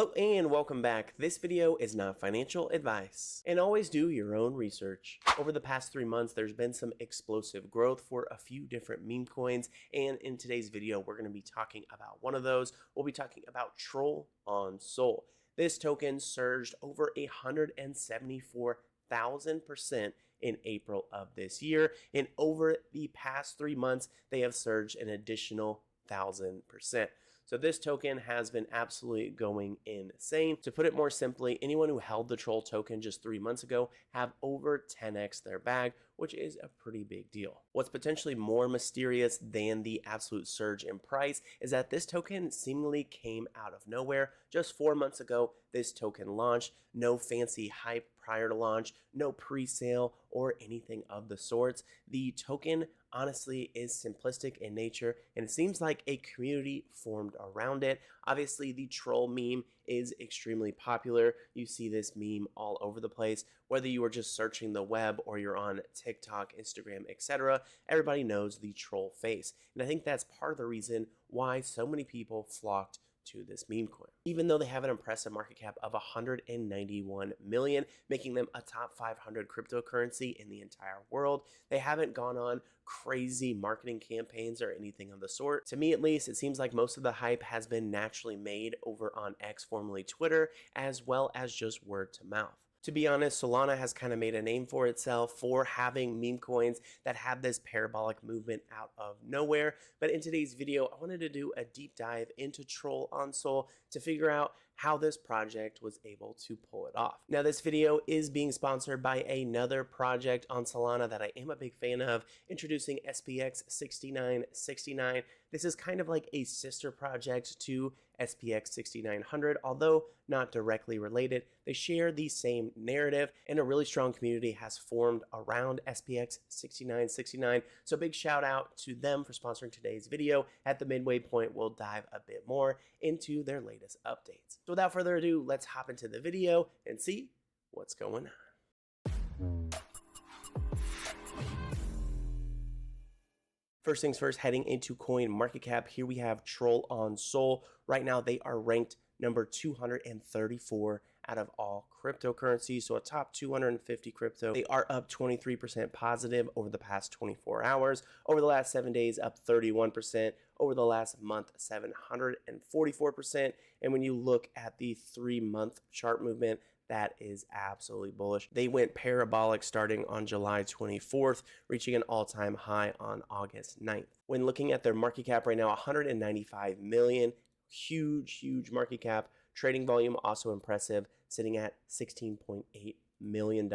Hello and welcome back. This video is not financial advice, and always do your own research. Over the past 3 months, there's been some explosive growth for a few different meme coins, and in today's video, we're going to be talking about one of those. We'll be talking about Troll on Sol. This token surged over 174,000% in April of this year, and over the past 3 months, they have surged an additional 1,000%. So this token has been absolutely going insane. To put it more simply, anyone who held the Troll token just 3 months ago have over 10x their bag, which is a pretty big deal. What's potentially more mysterious than the absolute surge in price is that this token seemingly came out of nowhere. Just 4 months ago, this token launched. No fancy hype prior to launch, no pre-sale or anything of the sorts. The token honestly is simplistic in nature, and it seems like a community formed around it. Obviously, the troll meme is extremely popular. You see this meme all over the place, whether you are just searching the web or you're on TikTok, Instagram, etc. Everybody knows the troll face, and I think that's part of the reason why so many people flocked to this meme coin. Even though they have an impressive market cap of 191 million, making them a top 500 cryptocurrency in the entire world, they haven't gone on crazy marketing campaigns or anything of the sort. To me at least, it seems like most of the hype has been naturally made over on X, formerly Twitter, as well as just word to mouth. To be honest, Solana has kind of made a name for itself for having meme coins that have this parabolic movement out of nowhere. But in today's video, I wanted to do a deep dive into Troll on Sol to figure out how this project was able to pull it off. Now, this video is being sponsored by another project on Solana that I am a big fan of, introducing SPX6969. This is kind of like a sister project to SPX6900, although not directly related. They share the same narrative, and a really strong community has formed around SPX6969. So big shout out to them for sponsoring today's video. At the midway point, we'll dive a bit more into their latest updates. So without further ado, let's hop into the video and see what's going on. First things first, heading into coin market cap, here we have Troll on Sol. Right now, they are ranked number 234 out of all cryptocurrencies, so a top 250 crypto. They are up 23% positive over the past 24 hours. Over the last 7 days, up 31%. Over the last month, 744%. And when you look at the 3-month chart movement, that is absolutely bullish. They went parabolic starting on July 24th, reaching an all-time high on August 9th. When looking at their market cap right now, 195 million, huge market cap. Trading volume also impressive, sitting at $16.8 million.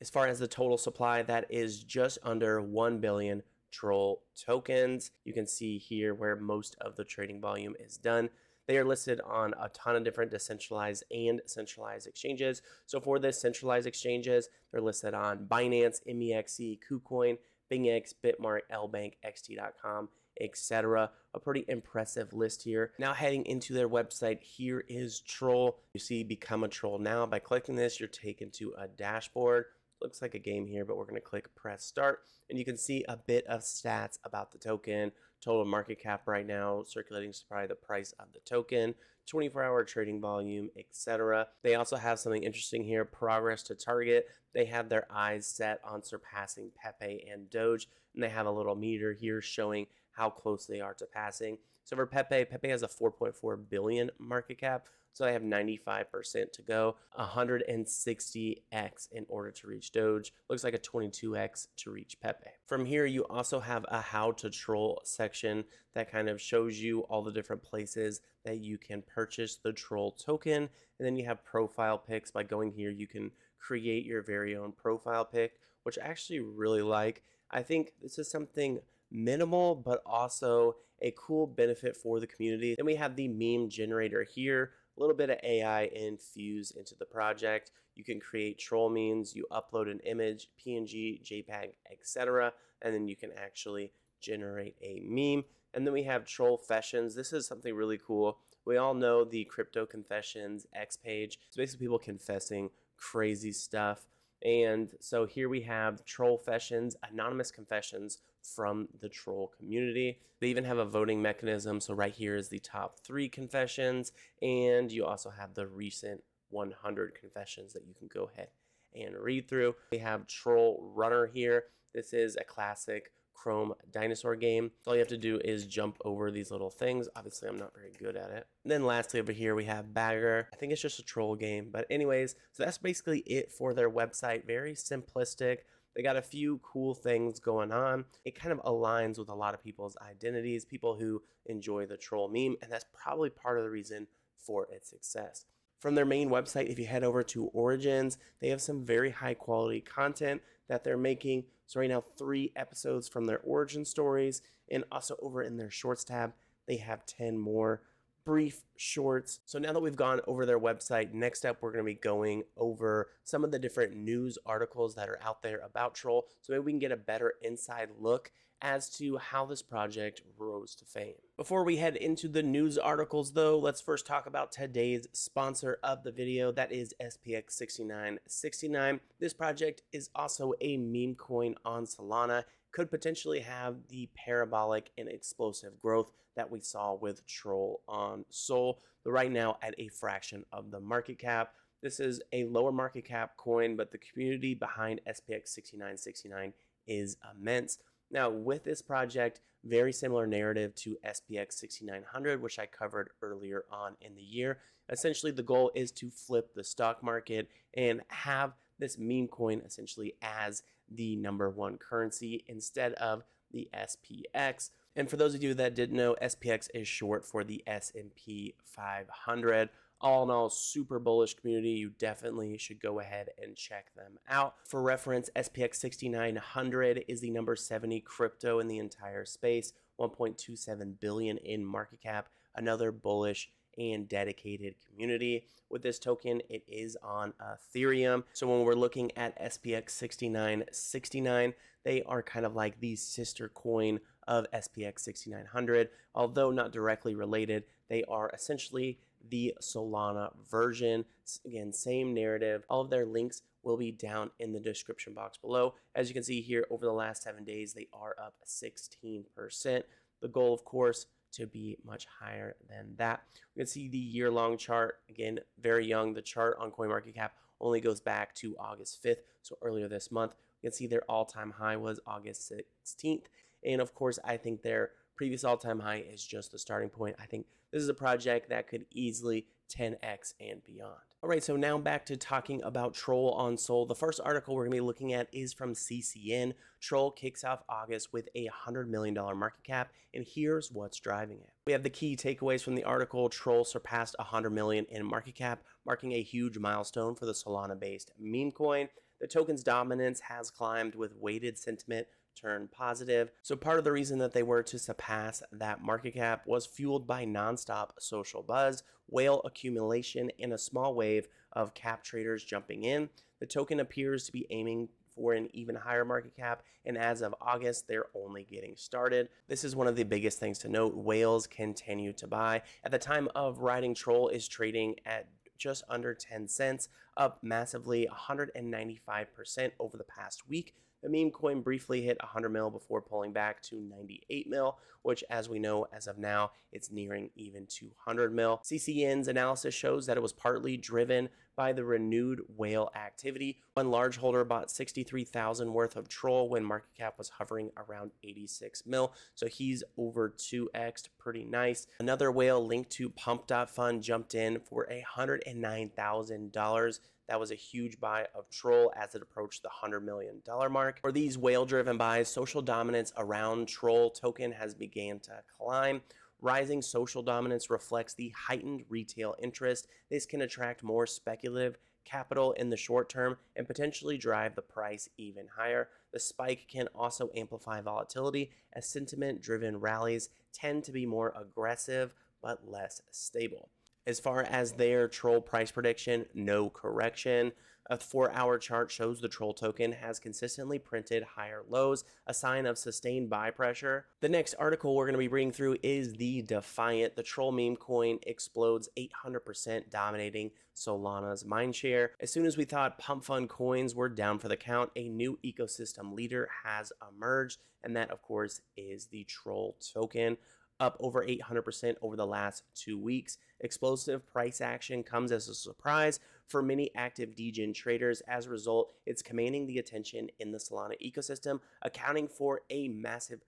As far as the total supply, that is just under 1 billion Troll tokens. You can see here where most of the trading volume is done. They are listed on a ton of different decentralized and centralized exchanges. So for the centralized exchanges, they're listed on Binance, MEXC, KuCoin, BingX, Bitmark, LBank, XT.com, etc. A pretty impressive list here. Now heading into their website, here is Troll. You see Become a Troll Now. By clicking this, you're taken to a dashboard. Looks like a game here, but we're going to click press start, and you can see a bit of stats about the token. Total market cap right now circulating is probably the price of the token, 24-hour trading volume, etc. They also have something interesting here, progress to target. They have their eyes set on surpassing Pepe and Doge, and they have a little meter here showing how close they are to passing. So for Pepe has a 4.4 billion market cap, so I have 95% to go, 160x in order to reach Doge. Looks like a 22x to reach Pepe. From here, you also have a how to troll section that kind of shows you all the different places that you can purchase the Troll token. And then you have profile pics. By going here, you can create your very own profile pic, which I actually really like. I think this is something minimal, but also a cool benefit for the community. Then we have the meme generator here, a little bit of AI infused into the project. You can create troll memes, you upload an image, PNG, JPEG, etc., and then you can actually generate a meme. And then we have Troll Confessions. This is something really cool. We all know the Crypto Confessions X page. It's basically people confessing crazy stuff. And so here we have Troll Confessions, anonymous confessions from the troll community. They even have a voting mechanism. So right here is the top 3 confessions, and you also have the recent 100 confessions that you can go ahead and read through. We have Troll Runner here. This is a classic Chrome dinosaur game. All you have to do is jump over these little things. Obviously, I'm not very good at it. And then lastly over here, we have Bagger. I think it's just a troll game. But anyways, so that's basically it for their website. Very simplistic. They got a few cool things going on. It kind of aligns with a lot of people's identities, people who enjoy the troll meme, and that's probably part of the reason for its success. From their main website, if you head over to Origins, they have some very high quality content that they're making. So right now, 3 episodes from their origin stories, and also over in their shorts tab, they have 10 more brief shorts. So now that we've gone over their website, next up we're going to be going over some of the different news articles that are out there about Troll, so maybe we can get a better inside look as to how this project rose to fame. Before we head into the news articles though, let's first talk about today's sponsor of the video. That is SPX6969. This project is also a meme coin on Solana. Could potentially have the parabolic and explosive growth that we saw with Troll on Sol, but right now at a fraction of the market cap. This is a lower market cap coin, but the community behind SPX6969 is immense. Now, with this project, very similar narrative to SPX6900, which I covered earlier on in the year. Essentially, the goal is to flip the stock market and have this meme coin essentially as the #1 currency instead of the SPX. And for those of you that didn't know, SPX is short for the S&P 500. All in all, super bullish community. You definitely should go ahead and check them out. For reference, SPX6900 is the number 70 crypto in the entire space, 1.27 billion in market cap. Another bullish and dedicated community. With this token, it is on Ethereum. So when we're looking at SPX6969, they are kind of like the sister coin of SPX6900. Although not directly related, they are essentially the Solana version. Again, same narrative. All of their links will be down in the description box below. As you can see here, over the last 7 days, they are up 16%. The goal, of course, to be much higher than that. We can see the year-long chart. Again, very young. The chart on CoinMarketCap only goes back to August 5th, so earlier this month. You can see their all-time high was August 16th. And of course, I think their previous all-time high is just the starting point. I think this is a project that could easily 10x and beyond. All right, so now back to talking about Troll on Sol. The first article we're going to be looking at is from CCN. Troll kicks off August with a $100 million market cap, and here's what's driving it. We have the key takeaways from the article. Troll surpassed 100 million in market cap, marking a huge milestone for the Solana-based meme coin. The token's dominance has climbed with weighted sentiment turn positive. So part of the reason that they were to surpass that market cap was fueled by nonstop social buzz, whale accumulation, and a small wave of cap traders jumping in. The token appears to be aiming for an even higher market cap, and as of August, they're only getting started. This is one of the biggest things to note. Whales continue to buy. At the time of writing, Troll is trading at just under 10 cents, up massively 195% over the past week. The meme coin briefly hit 100 mil before pulling back to 98 mil, which as we know, as of now, it's nearing even 200 mil. CCN's analysis shows that it was partly driven by the renewed whale activity. One large holder bought 63,000 worth of Troll when market cap was hovering around 86 mil. So he's over 2x'd, pretty nice. Another whale linked to Pump.Fund jumped in for $109,000. That was a huge buy of Troll as it approached the $100 million mark. For these whale-driven buys, social dominance around Troll token has began to climb. Rising social dominance reflects the heightened retail interest. This can attract more speculative capital in the short term and potentially drive the price even higher. The spike can also amplify volatility as sentiment-driven rallies tend to be more aggressive but less stable. As far as their troll price prediction, no correction. A 4-hour chart shows the troll token has consistently printed higher lows, a sign of sustained buy pressure. The next article we're going to be reading through is the Defiant. The troll meme coin explodes 800%, dominating Solana's mindshare. As soon as we thought pump fund coins were down for the count, a new ecosystem leader has emerged, and that, of course, is the troll token. Up over 800% over the last 2 weeks. Explosive price action comes as a surprise for many active degen traders. As a result, it's commanding the attention in the Solana ecosystem, accounting for a massive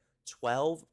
12%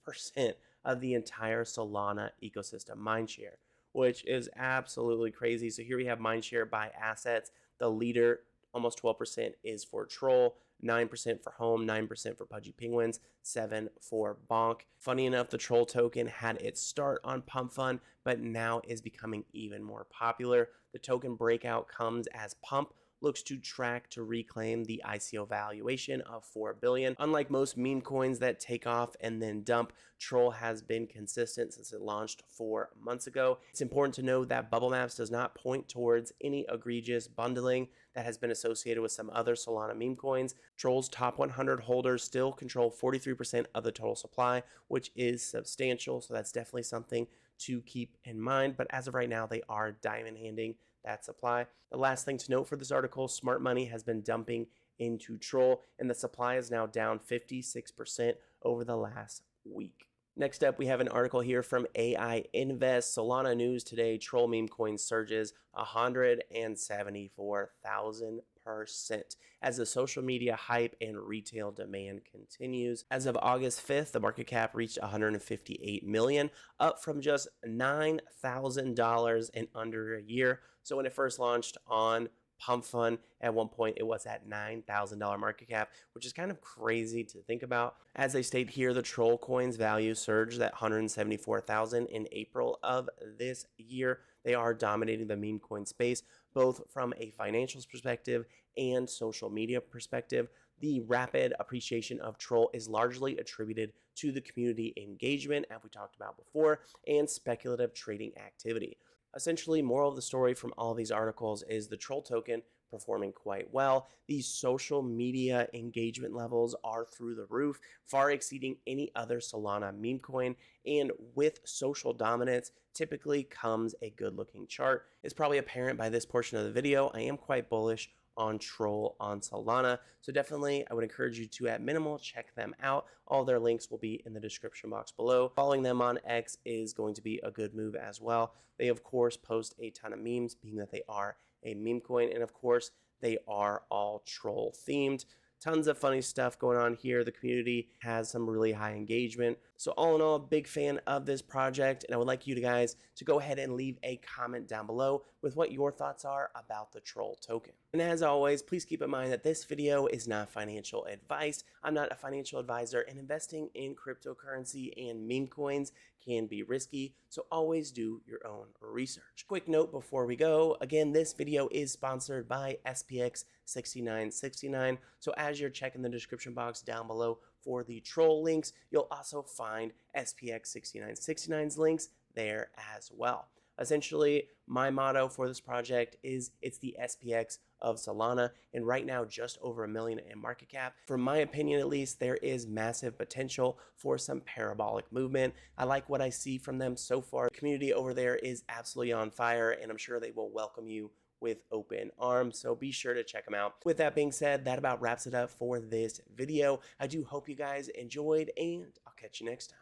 of the entire Solana ecosystem mindshare, which is absolutely crazy. So here we have mindshare by assets. The leader, almost 12%, is for Troll, 9% for Home, 9% for Pudgy Penguins, 7% for Bonk. Funny enough, the Troll token had its start on Pump Fund, but now is becoming even more popular. The token breakout comes as Pump looks to track to reclaim the ICO valuation of $4 billion. Unlike most meme coins that take off and then dump, Troll has been consistent since it launched 4 months ago. It's important to know that Bubble Maps does not point towards any egregious bundling that has been associated with some other Solana meme coins. Troll's top 100 holders still control 43% of the total supply, which is substantial, so that's definitely something to keep in mind. But as of right now, they are diamond handing that supply. The last thing to note for this article, smart money has been dumping into Troll, and the supply is now down 56% over the last week. Next up, we have an article here from AI Invest. Solana news today, Troll meme coin surges 174,000% as the social media hype and retail demand continues. As of August 5th, the market cap reached $158 million, up from just $9,000 in under a year. So when it first launched on Pump Fund, at one point it was at $9,000 market cap, which is kind of crazy to think about. As they state here, the Troll coin's value surged at $174,000 in April of this year. They are dominating the meme coin space, both from a financials perspective and social media perspective. The rapid appreciation of Troll is largely attributed to the community engagement, as we talked about before, and speculative trading activity. Essentially, moral of the story from all of these articles is the Troll token performing quite well. These social media engagement levels are through the roof, far exceeding any other Solana meme coin. And with social dominance typically comes a good looking chart. It's probably apparent by this portion of the video, I am quite bullish on Troll on Solana. So definitely, I would encourage you to, at minimal, check them out. All their links will be in the description box below. Following them on X is going to be a good move as well. They, of course, post a ton of memes, being that they are a meme coin. And of course, they are all Troll themed. Tons of funny stuff going on here. The community has some really high engagement. So all in all, big fan of this project, and I would like you guys to go ahead and leave a comment down below with what your thoughts are about the Troll token. And as always, please keep in mind that this video is not financial advice. I'm not a financial advisor, and investing in cryptocurrency and meme coins can be risky, so always do your own research. Quick note before we go, again, this video is sponsored by SPX6969. So as you're checking the description box down below for the Troll links, you'll also find SPX6969's links there as well. Essentially, my motto for this project is it's the SPX of Solana, and right now just over $1 million in market cap. From my opinion, at least, there is massive potential for some parabolic movement. I like what I see from them so far. The community over there is absolutely on fire, and I'm sure they will welcome you with open arms, so be sure to check them out. With that being said, that about wraps it up for this video. I do hope you guys enjoyed, and I'll catch you next time.